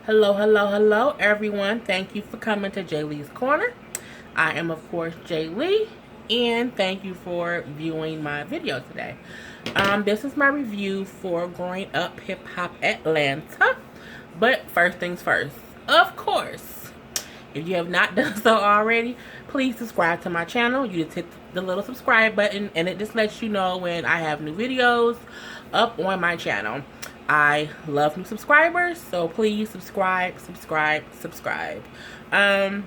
Hello, everyone. Thank you for coming to Jay Lee's Corner. I am, of course, Jay Lee, and thank you for viewing my video today. This is my review for Growing Up Hip Hop Atlanta. But first things first, of course, if you have not done so already, please subscribe to my channel. You just hit the little subscribe button, and it just lets you know when I have new videos up on my channel. I love new subscribers, so please subscribe. I'm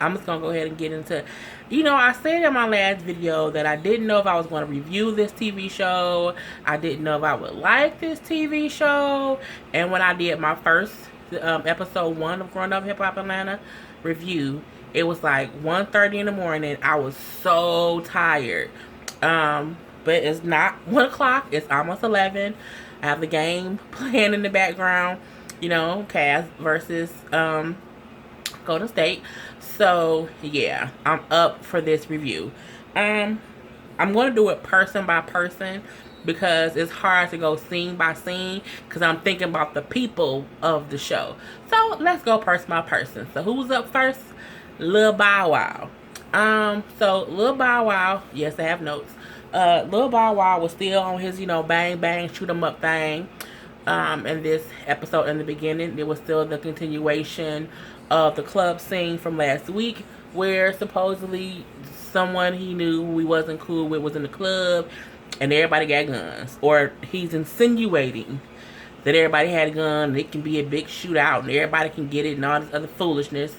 just gonna go ahead and get into, I said in my last video that I didn't know if I was going to review this TV show. I didn't know if I would like this TV show. And when I did my first episode 1 of Growing Up Hip Hop Atlanta review, it was like 1:30 in the morning. I was so tired. But it's not 1 o'clock. It's almost 11. I have the game playing in the background. Cavs versus Golden State. So yeah, I'm up for this review. I'm going to do it person by person because it's hard to go scene by scene because I'm thinking about the people of the show. So let's go person by person. So who's up first? Lil Bow Wow. So Lil Bow Wow, yes, I have notes. Lil Bow Wow was still on his, bang bang shoot 'em up thing. In this episode in the beginning, it was still the continuation of the club scene from last week, where supposedly someone he knew who he wasn't cool with was in the club, and everybody got guns. Or he's insinuating that everybody had a gun, and it can be a big shootout, and everybody can get it, and all this other foolishness.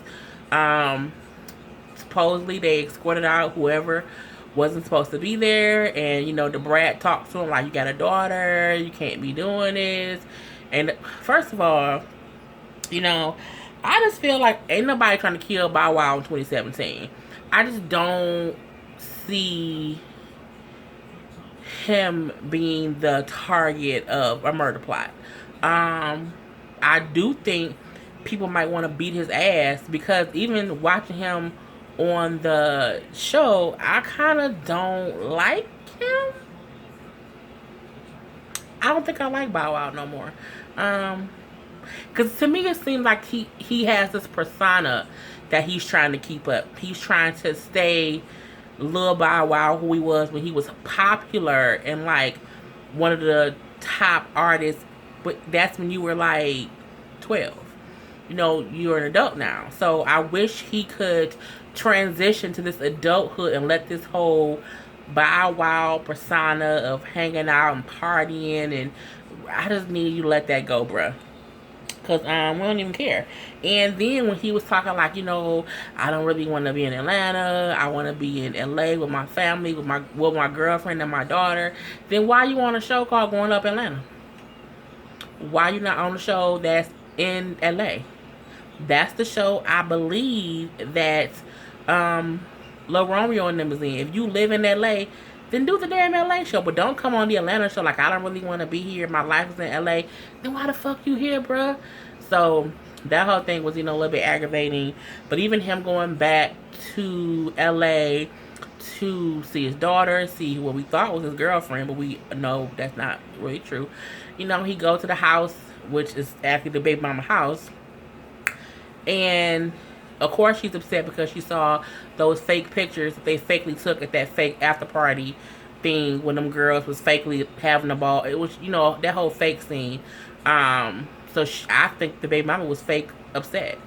Supposedly they escorted out whoever wasn't supposed to be there, and the brat talked to him like, you got a daughter, you can't be doing this. And first of all, I just feel like ain't nobody trying to kill Bow Wow in 2017. I just don't see him being the target of a murder plot. I do think people might want to beat his ass because even watching him on the show, I kind of don't like him. I don't think I like Bow Wow no more. Because to me, it seems like he has this persona that he's trying to keep up. He's trying to stay Lil Bow Wow, who he was when he was popular and like one of the top artists. But that's when you were like 12. You're an adult now. So I wish he could transition to this adulthood and let this whole Bow Wow persona of hanging out and partying, and I just need you to let that go, bruh. Because we don't even care. And then when he was talking like, I don't really want to be in Atlanta. I want to be in LA with my family, with my girlfriend and my daughter. Then why you on a show called Growing Up Atlanta? Why you not on a show that's in LA? That's the show I believe that Lil Romeo and them is in. If you live in LA, then do the damn LA show. But don't come on the Atlanta show like, I don't really want to be here. My life is in LA. Then why the fuck you here, bruh? So that whole thing was, a little bit aggravating. But even him going back to LA to see his daughter, see what we thought was his girlfriend, but we know that's not really true. He go to the house, which is actually the baby mama house. And of course she's upset because she saw those fake pictures that they fakely took at that fake after party thing when them girls was fakely having a ball. It was, that whole fake scene. So I think the baby mama was fake upset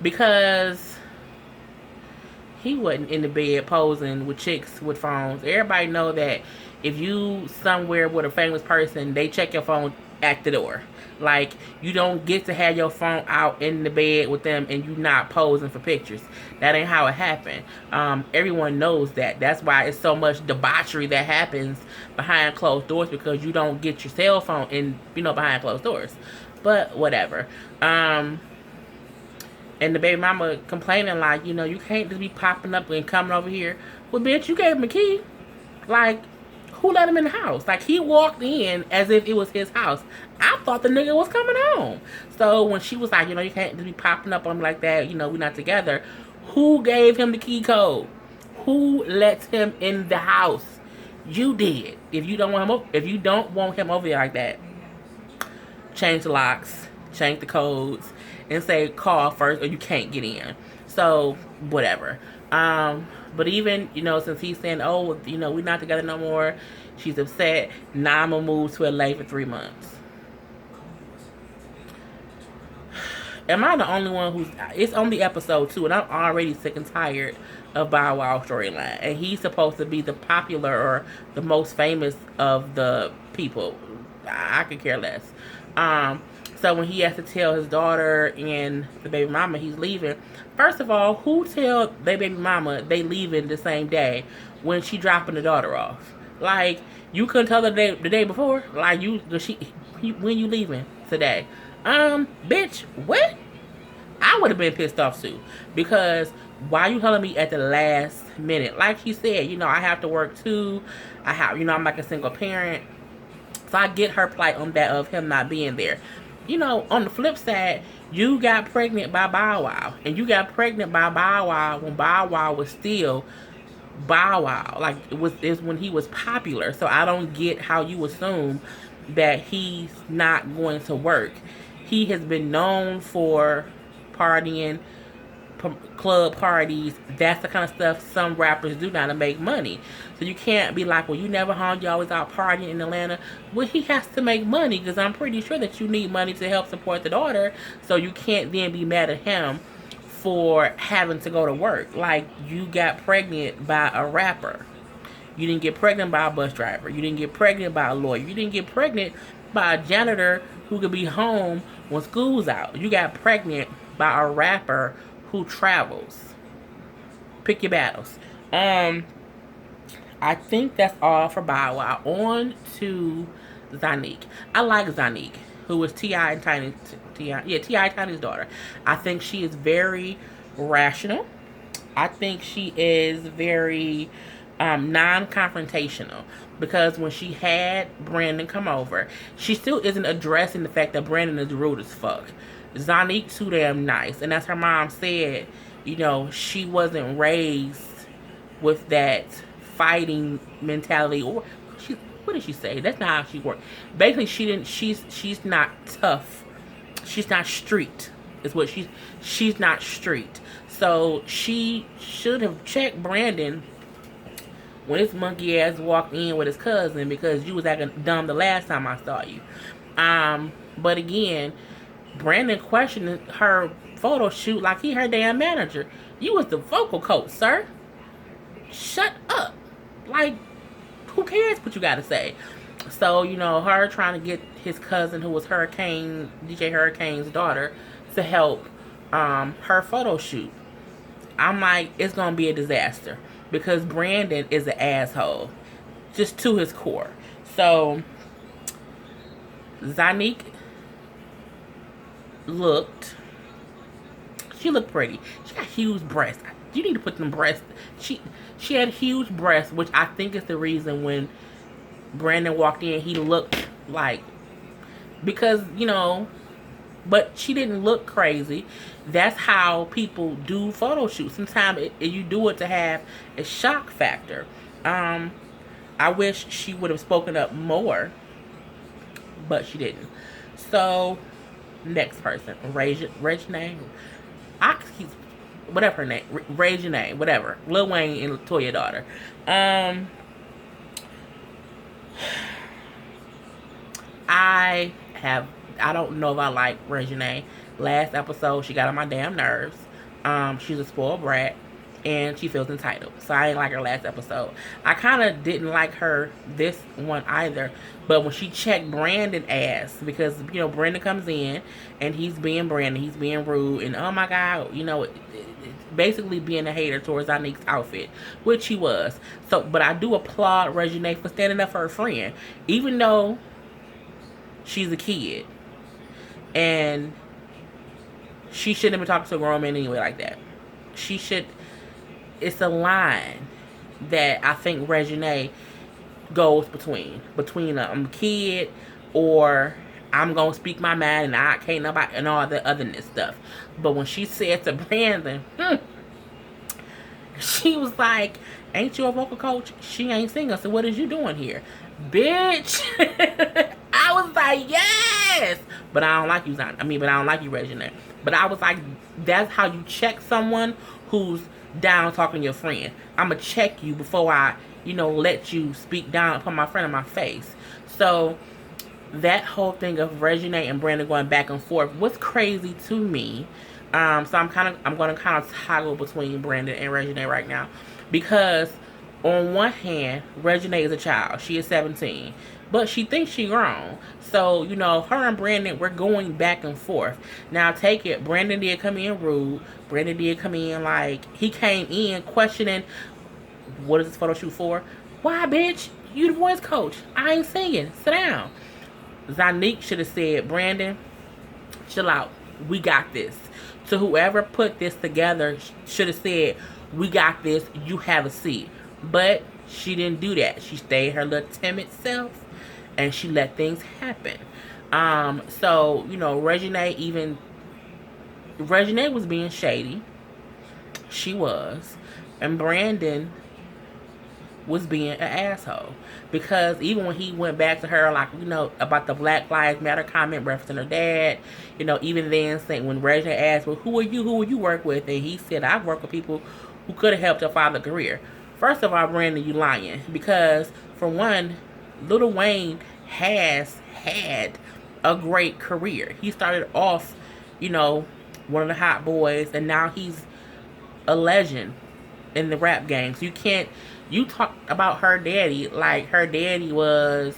because he wasn't in the bed posing with chicks with phones. Everybody know that if you somewhere with a famous person, they check your phone at the door. Like, you don't get to have your phone out in the bed with them and you not posing for pictures. That ain't how it happened. Everyone knows that. That's why it's so much debauchery that happens behind closed doors, because you don't get your cell phone in, behind closed doors. But whatever. And the baby mama complaining like, you can't just be popping up and coming over here. Well, bitch, you gave him a key. Like, who let him in the house? Like, he walked in as if it was his house. I thought the nigga was coming home. So when she was like, you can't just be popping up on me like that, we're not together. Who gave him the key code? Who lets him in the house? You did. If you don't want him over there like that, change the locks, change the codes, and say call first or you can't get in. So whatever. But even, since he's saying, oh, we're not together no more, she's upset. Now I'm gonna move to LA for 3 months. Am I the only one who's? It's only episode 2, and I'm already sick and tired of Bow Wow storyline. And he's supposed to be the popular or the most famous of the people. I could care less. So when he has to tell his daughter and the baby mama he's leaving, first of all, who tell their baby mama they leaving the same day when she dropping the daughter off? Like, you couldn't tell her the day before. Like, when you leaving today? Bitch, what? I would have been pissed off too, because why you telling me at the last minute? Like she said, I have to work too. I'm like a single parent, so I get her plight on that of him not being there. On the flip side, you got pregnant by Bow Wow, and you got pregnant by Bow Wow when Bow Wow was still Bow Wow. Like, is when he was popular. So I don't get how you assume that he's not going to work. He has been known for partying, club parties. That's the kind of stuff some rappers do now to make money. So you can't be like, well, you never hung, you always out partying in Atlanta. Well, he has to make money, because I'm pretty sure that you need money to help support the daughter. So you can't then be mad at him for having to go to work. Like, you got pregnant by a rapper. You didn't get pregnant by a bus driver. You didn't get pregnant by a lawyer. You didn't get pregnant by a janitor who could be home when school's out. You got pregnant by a rapper who travels. Pick your battles. I think that's all for Bow Wow. On to Zonnique. I like Zonnique, who is T.I. and T.I. Tiny's daughter. I think she is very rational. I think she is very non-confrontational, because when she had Brandon come over, she still isn't addressing the fact that Brandon is rude as fuck. Zonnique's too damn nice, and as her mom said, she wasn't raised with that fighting mentality. Or what did she say? That's not how she worked. Basically, she's not tough. She's not street. Is what she's not street. So she should have checked Brandon when his monkey ass walked in with his cousin, because you was acting dumb the last time I saw you. But again, Brandon questioned her photo shoot like he her damn manager. You was the vocal coach, sir. Shut up. Like, who cares what you gotta say? So, her trying to get his cousin, who was DJ Hurricane's daughter, to help her photo shoot. I'm like, it's gonna be a disaster, because Brandon is an asshole, just to his core. So Zonnique she looked pretty. She got huge breasts. You need to put them breasts. She had huge breasts, which I think is the reason when Brandon walked in, he looked like, because but she didn't look crazy. That's how people do photo shoots. Sometimes you do it to have a shock factor. I wish she would have spoken up more, but she didn't. So, next person, Reginae. Whatever her name, Reginae, whatever. Lil Wayne and Latoya daughter. I don't know if I like Reginae. Last episode, she got on my damn nerves. She's a spoiled brat, and she feels entitled. So I didn't like her last episode. I kind of didn't like her this one either. But when she checked Brandon ass, because, Brandon comes in, and he's being Brandon. He's being rude, and oh my God, basically being a hater towards Zonnique's outfit, which he was. So, but I do applaud Reginae for standing up for her friend, even though she's a kid. And she shouldn't have been talking to a grown man anyway like that. It's a line that I think Reginae goes between I'm a kid, or I'm gonna speak my mind and I can't nobody, and all the otherness stuff. But when she said to Brandon, she was like, ain't you a vocal coach? She ain't singing, so what is you doing here? Bitch. I was like, yes. but I don't like you, but I don't like you, Regina. But I was like, that's how you check someone who's down talking to your friend. I'm going to check you before I, let you speak down upon my friend in my face. So that whole thing of Regina and Brandon going back and forth was crazy to me. So I'm going to kind of toggle between Brandon and Regina right now, because on one hand, Regina is a child. She is 17, but she thinks she grown. So, her and Brandon, we're going back and forth. Now, take it, Brandon did come in rude. Brandon did come in he came in questioning, what is this photo shoot for? Why, bitch? You the voice coach. I ain't singing. Sit down. Zonnique should have said, Brandon, chill out. We got this. To whoever put this together, should have said, we got this. You have a seat. But she didn't do that. She stayed her little timid self, and she let things happen. So, Regina was being shady. She was. And Brandon was being an asshole, because even when he went back to her, about the Black Lives Matter comment referencing her dad, even then, saying, when Regina asked, well, who will you work with, and he said, I work with people who could have helped your father's career. First of all, Brandon, you lying, because for one, Lil Wayne has had a great career. He started off, one of the hot boys, and now he's a legend in the rap game. So you talk about her daddy like her daddy was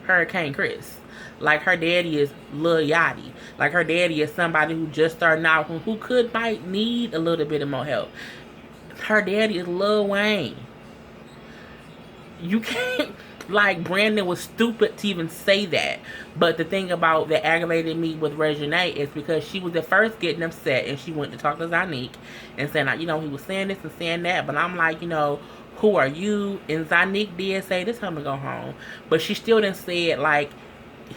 Hurricane Chris. Like her daddy is Lil Yachty. Like her daddy is somebody who just started out, who might need a little bit of more help. Her daddy is Lil Wayne. You can't, Brandon was stupid to even say that. But the thing about that aggravated me with Regina is because she was at first getting upset, and she went to talk to Zonnique and saying, he was saying this and saying that. But I'm like, who are you? And Zonnique did say, this time to go home. But she still didn't say it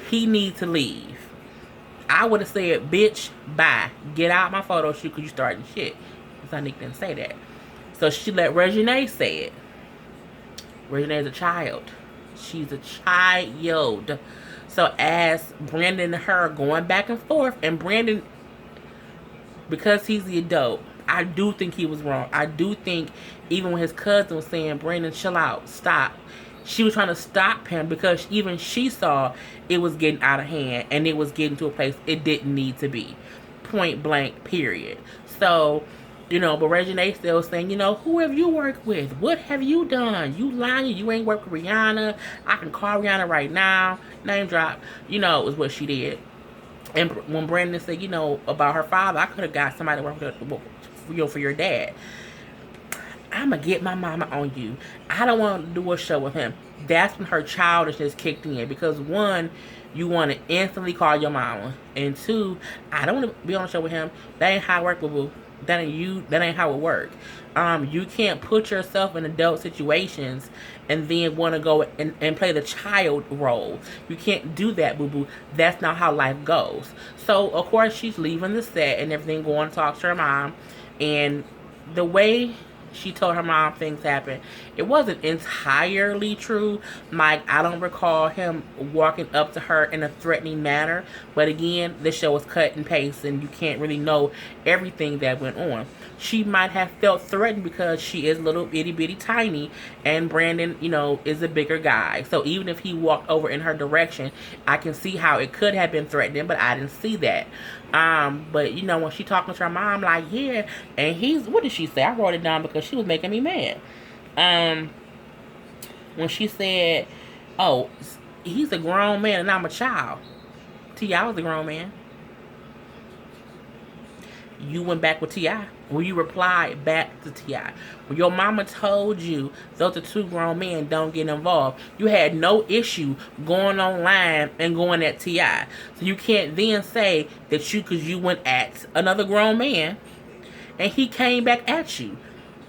he needs to leave. I would have said, bitch, bye. Get out my photo shoot because you starting shit. Zonnique didn't say that. So she let Regina say it. Regina is a child. She's a child. So as Brandon and her going back and forth, and Brandon, because he's the adult, I do think he was wrong. I do think even when his cousin was saying, Brandon, chill out, stop, she was trying to stop him, because even she saw it was getting out of hand, and it was getting to a place it didn't need to be. Point blank, period. So, but Regina still saying, who have you worked with? What have you done? You lying. You ain't worked with Rihanna. I can call Rihanna right now. Name drop. Is what she did. And when Brandon said, about her father, I could have got somebody to work with for your dad. I'm going to get my mama on you. I don't want to do a show with him. That's when her childishness kicked in. Because one, you want to instantly call your mama. And two, I don't want to be on a show with him. That ain't how I work, boo-boo. That ain't how it works. You can't put yourself in adult situations and then want to go and play the child role. You can't do that, boo-boo. That's not how life goes. So, of course, she's leaving the set and everything, going to talk to her mom. And the way she told her mom things happened, it wasn't entirely true. I don't recall him walking up to her in a threatening manner. But again, this show was cut and paste, and you can't really know everything that went on. She might have felt threatened because she is little itty bitty tiny, and Brandon, is a bigger guy. So even if he walked over in her direction, I can see how it could have been threatening, but I didn't see that. But when she talking to her mom, yeah, and what did she say? I wrote it down because she was making me mad. When she said, oh, he's a grown man and I'm a child. T.I. was a grown man. You went back with T.I. When you replied back to T.I. When your mama told you those are two grown men, don't get involved, you had no issue going online and going at T.I. So you can't then say that because you went at another grown man and he came back at you.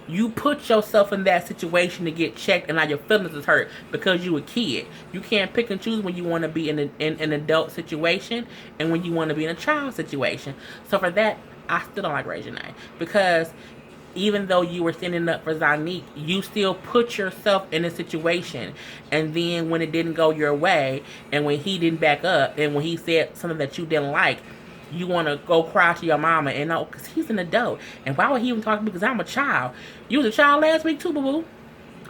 You put yourself in that situation to get checked, and now your feelings is hurt because you a kid. You can't pick and choose when you want to be in an adult situation and when you want to be in a child situation. So for that, I still don't like Regina, because even though you were standing up for Zonnique, you still put yourself in a situation. And then when it didn't go your way, and when he didn't back up, and when he said something that you didn't like, you want to go cry to your mama. And no, because he's an adult. And why would he even talk to me? Because I'm a child. You was a child last week too, boo-boo.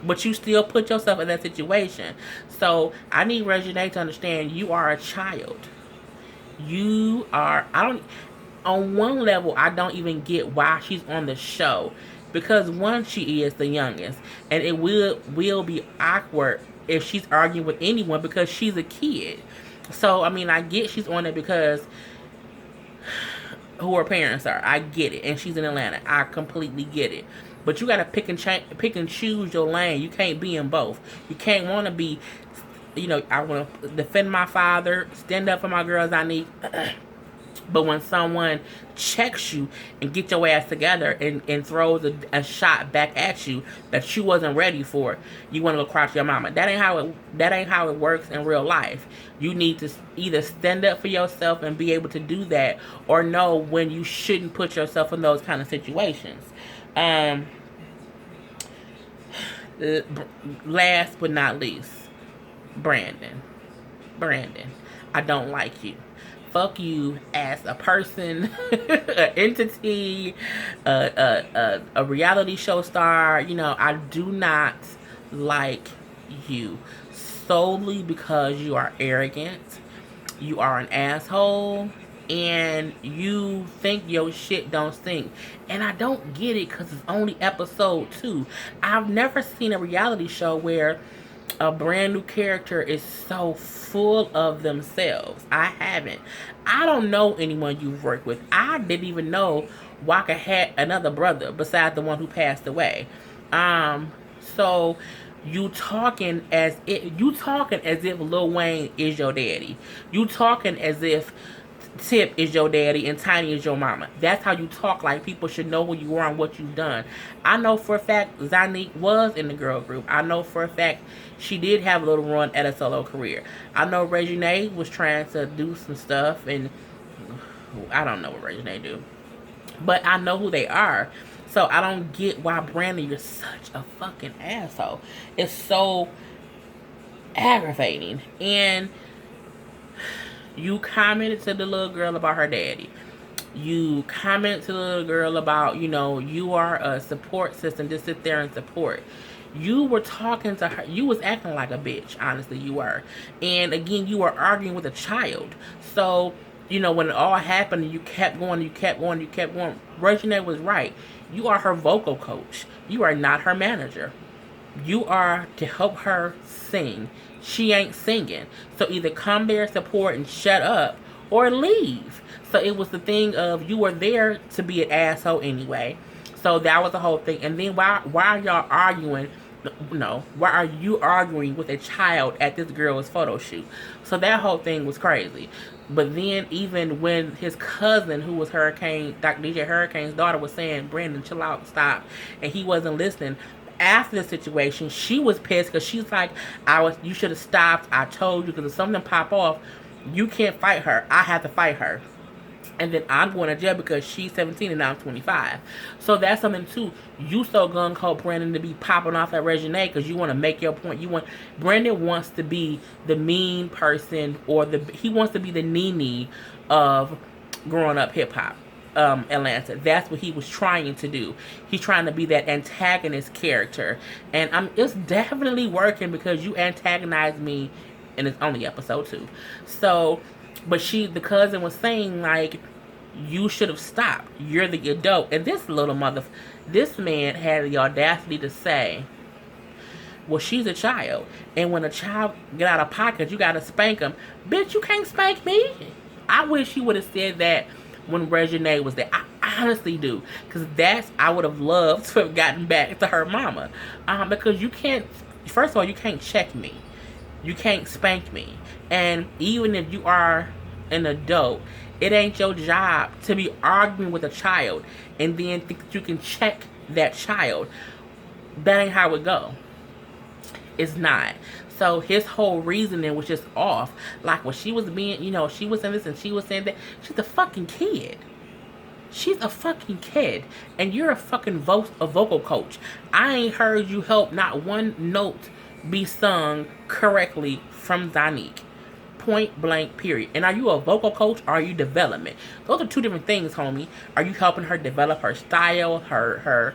But you still put yourself in that situation. So I need Reggie to understand you are a child. You are, I don't, on one level, I don't even get why she's on the show. Because one, she is the youngest. And it will be awkward if she's arguing with anyone because she's a kid. So, I mean, I get she's on it because who her parents are. I get it. And she's in Atlanta. I completely get it. But you gotta pick and choose your lane. You can't be in both. You can't want to be, I want to defend my father, stand up for my girls I need. But when someone checks you and get your ass together and throws a shot back at you that you wasn't ready for, you want to go cry to your mama. That ain't how it works in real life. You need to either stand up for yourself and be able to do that, or know when you shouldn't put yourself in those kind of situations. Last but not least, Brandon, I don't like you. Fuck you as a person, an entity, a reality show star. I do not like you solely because you are arrogant, you are an asshole, and you think your shit don't stink. And I don't get it because it's only episode 2. I've never seen a reality show where a brand new character is so full of themselves. I haven't. I don't know anyone you've worked with. I didn't even know Waka had another brother besides the one who passed away. So you talking as if Lil Wayne is your daddy. You talking as if Tip is your daddy and Tiny is your mama. That's how you talk. Like, people should know who you are and what you've done. I know for a fact Zonnique was in the girl group. I know for a fact she did have a little run at a solo career. I know Reggie was trying to do some stuff, and I don't know what Reggie do, but I know who they are. So I don't get why, Brandon, you're such a fucking asshole. It's so aggravating. And you commented to the little girl about her daddy. You commented to the little girl about, you are a support system. Just sit there and support. You were talking to her. You was acting like a bitch. Honestly, you were. And again, you were arguing with a child. So, when it all happened, you kept going. Regina was right. You are her vocal coach. You are not her manager. You are to help her sing. She ain't singing. So either come there, support, and shut up, or leave. So it was the thing of, you were there to be an asshole anyway. So that was the whole thing. And then why are y'all arguing? No, why are you arguing with a child at this girl's photo shoot? So that whole thing was crazy. But then even when his cousin, who was Dr. DJ Hurricane's daughter, was saying, Brandon, chill out, stop, and he wasn't listening, after the situation, she was pissed because she's like, you should have stopped. I told you, because if something pop off, you can't fight her. I have to fight her. And then I'm going to jail because she's 17 and I'm 25. So that's something too. You so gung-ho, Brandon, to be popping off at Regina because you want to make your point. Brandon wants to be the mean person, or he wants to be the Nene of growing up hip hop. Atlanta. That's what he was trying to do. He's trying to be that antagonist character. And it's definitely working because you antagonized me, and it's only episode 2. So, but the cousin was saying, like, you should have stopped. You're the adult. And this man had the audacity to say, well, she's a child. And when a child get out of pocket, you got to spank them. Bitch, you can't spank me. I wish he would have said that when Regina was there. I honestly do. Because I would have loved to have gotten back to her mama. Because you can't, first of all, you can't check me. You can't spank me. And even if you are an adult, it ain't your job to be arguing with a child and then think that you can check that child. That ain't how it go. It's not. So his whole reasoning was just off. Like, when she was being, she was saying this and she was saying that. She's a fucking kid. She's a fucking kid, and you're a fucking a vocal coach. I ain't heard you help not one note be sung correctly from Zonnique. Point blank, period. And are you a vocal coach or are you development? Those are two different things, homie. Are you helping her develop her style, her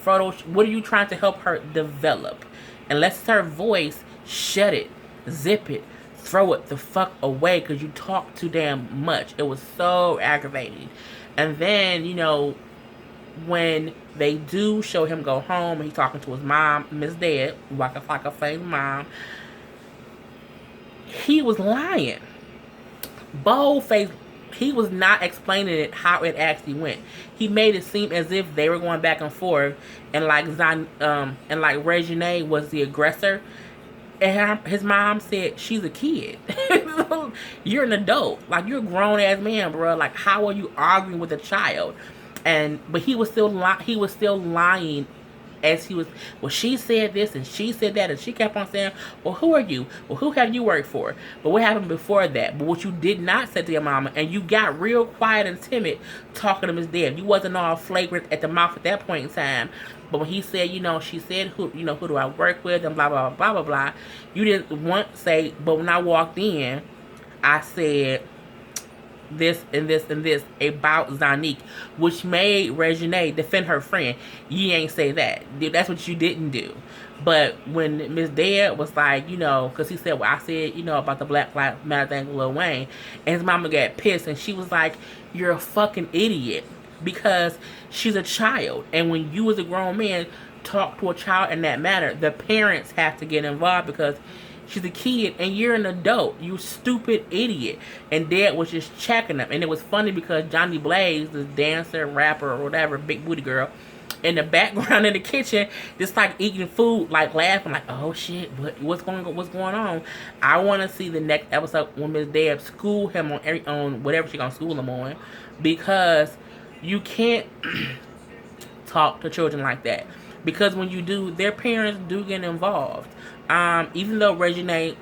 photos? What are you trying to help her develop? Unless it's her voice, shut it, zip it, throw it the fuck away because you talk too damn much. It was so aggravating. And then, you know, when they do show him go home and he's talking to his mom, Miss Dead, like a fake mom, he was lying. Boldface, he was not explaining it how it actually went. He made it seem as if they were going back and forth, and like Regine was the aggressor, and his mom said she's a kid. You're an adult, like you're a grown ass man, bro. Like how are you arguing with a child? But he was still lying as he was, well, she said this and she said that, and she kept on saying, well, who are you? Well, who have you worked for? But what happened before that? But what you did not say to your mama, and you got real quiet and timid talking to Miss Deb. You wasn't all flagrant at the mouth at that point in time. But when he said, you know, she said, who do I work with, and blah, blah, blah, blah, blah, you didn't want to say, but when I walked in, I said this and this and this about Zonnique, which made Regine defend her friend. You ain't say that. That's what you didn't do. But when Miss Dad was like, you know, because he said, well, I said, you know, about the Black Lives Matter thing with Lil Wayne, and his mama got pissed, and she was like, you're a fucking idiot, because she's a child, and when you as a grown man talk to a child in that manner, the parents have to get involved because she's a kid and you're an adult. You stupid idiot. And Dad was just checking them. And it was funny because Johnny Blaze, this dancer, rapper, or whatever, big booty girl, in the background in the kitchen, just like eating food, like laughing, like, oh shit, what's going on? I want to see the next episode when Miss Deb school him on whatever she's gonna school him on, because you can't talk to children like that. Because when you do, their parents do get involved. Even though Regine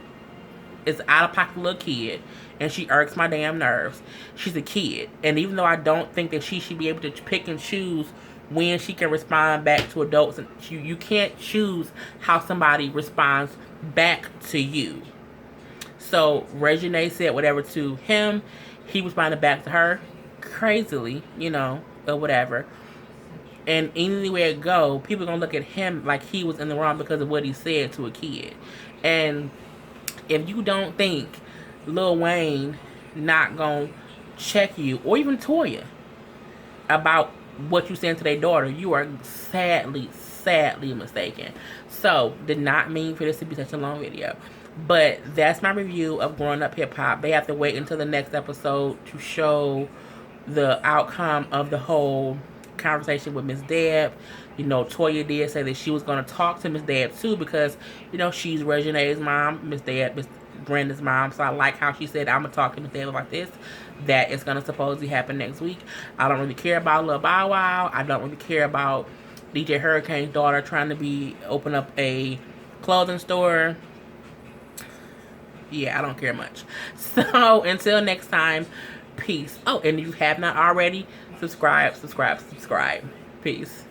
is out-of-pocket little kid, and she irks my damn nerves, she's a kid. And even though I don't think that she should be able to pick and choose when she can respond back to adults, and you can't choose how somebody responds back to you. So Regine said whatever to him, he responded back to her crazily, you know, or whatever. And anywhere it go, people are going to look at him like he was in the wrong because of what he said to a kid. And if you don't think Lil Wayne not going to check you, or even Toya, about what you saying to their daughter, you are sadly mistaken. So, did not mean for this to be such a long video. But that's my review of Growing Up Hip Hop. They have to wait until the next episode to show the outcome of the whole conversation with Miss Deb. You know, Toya did say that she was going to talk to Miss Deb too, because, you know, she's Regine's mom, Miss Deb, Miss Brenda's mom. So I like how she said, I'm going to talk to Miss Deb about this. That is going to supposedly happen next week. I don't really care about Lil Bow Wow. I don't really care about DJ Hurricane's daughter trying to open up a clothing store. Yeah, I don't care much. So until next time, peace. Oh, and if you have not already, subscribe. Peace.